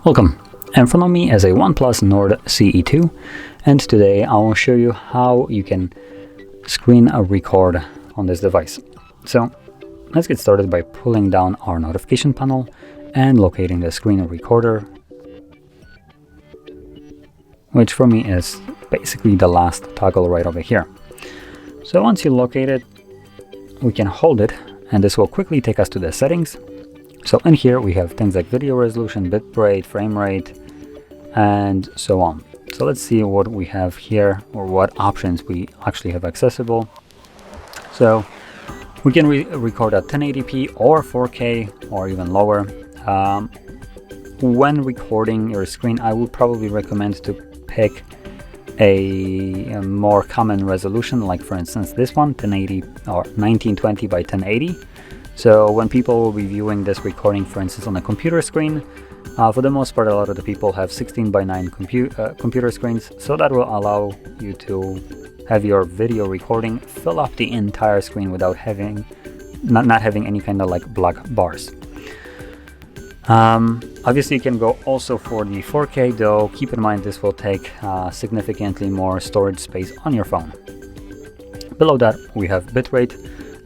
Welcome. In front of me is a OnePlus Nord CE2, and today I will show you how you can screen record on this device. So let's get started by pulling down our notification panel and locating the screen recorder, which for me is basically the last toggle right over here. So once you locate it, we can hold it, and this will quickly take us to the settings. So in here we have things like video resolution, bitrate, frame rate, and so on. So let's see what we have here, or what options we actually have accessible. So we can record at 1080p or 4K or even lower. When recording your screen, I would probably recommend to pick a more common resolution, like for instance this one, 1080 or 1920 by 1080. So when people will be viewing this recording, for instance, on a computer screen, for the most part, a lot of the people have 16 by 9 computer screens, so that will allow you to have your video recording fill up the entire screen without having not having any kind of like black bars. Obviously you can go also for the 4K, though keep in mind this will take significantly more storage space on your phone. Below that we have bitrate,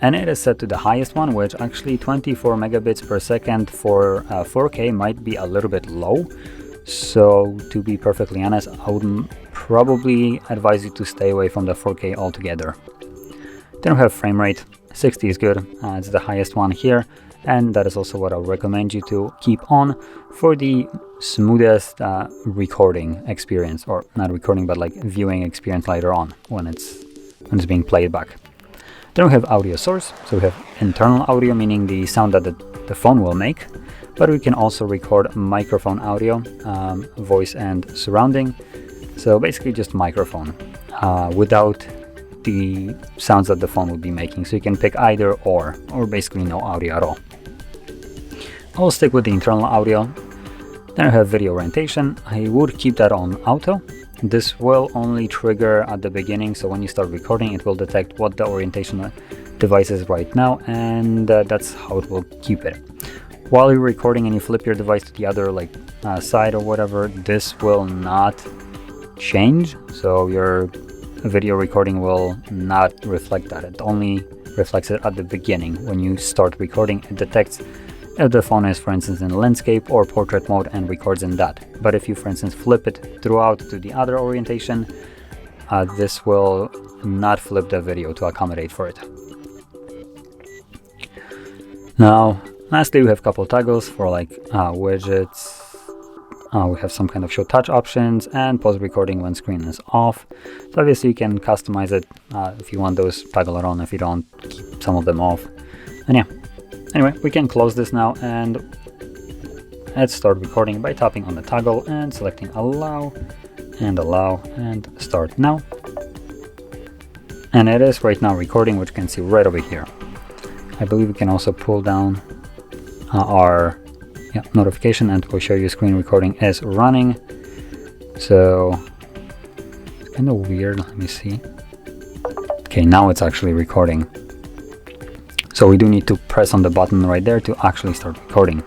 and it is set to the highest one, which actually 24 megabits per second for 4K might be a little bit low. So to be perfectly honest, I would probably advise you to stay away from the 4K altogether. Then we have frame rate. 60 is good, it's the highest one here, and that is also what I would recommend you to keep on for the smoothest recording experience, or not recording but like viewing experience later on when it's being played back. Then we have audio source, so we have internal audio, meaning the sound that the phone will make, but we can also record microphone audio, voice and surrounding, so basically just microphone without the sounds that the phone would be making. So you can pick either or basically no audio at all. I will stick with the internal audio. Then I have video orientation. I would keep that on auto. This will only trigger at the beginning, so when you start recording it will detect what the orientation device is right now, and that's how it will keep it. While you're recording and you flip your device to the other side or whatever, this will not change, so your video recording will not reflect that. It only reflects it at the beginning. When you start recording, it detects if the phone is, for instance, in landscape or portrait mode and records in that. But if you, for instance, flip it throughout to the other orientation, this will not flip the video to accommodate for it. Now, lastly, we have a couple toggles for like widgets. We have some kind of show touch options and pause recording when screen is off. So obviously you can customize it if you want those, toggle it on. If you don't, keep some of them off. And yeah. Anyway, we can close this now, and let's start recording by tapping on the toggle and selecting allow and start now. And it is right now recording, which you can see right over here. I believe we can also pull down our notification, and we'll show you screen recording is running. So it's kind of weird. Let me see. Okay, now it's actually recording. So we do need to press on the button right there to actually start recording.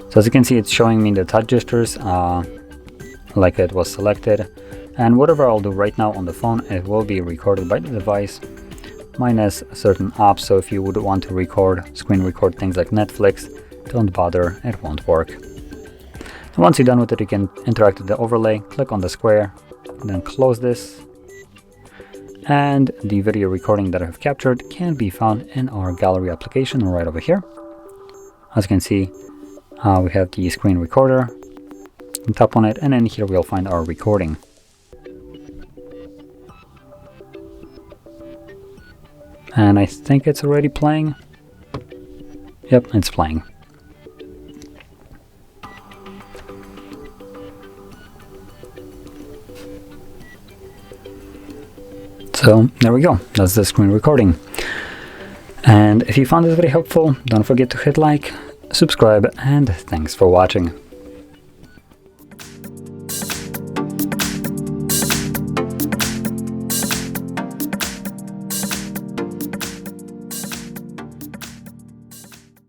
So as you can see, it's showing me the touch gestures like it was selected, and whatever I'll do right now on the phone, it will be recorded by the device minus certain apps. So if you would want to screen record things like Netflix, don't bother, it won't work. And once you're done with it, you can interact with the overlay, click on the square, and then close this. And the video recording that I've captured can be found in our gallery application right over here. As you can see, we have the screen recorder. Tap on it, and then here we'll find our recording. And I think it's already playing. Yep, it's playing. So there we go, that's the screen recording. And if you found this very helpful, don't forget to hit like, subscribe, and thanks for watching.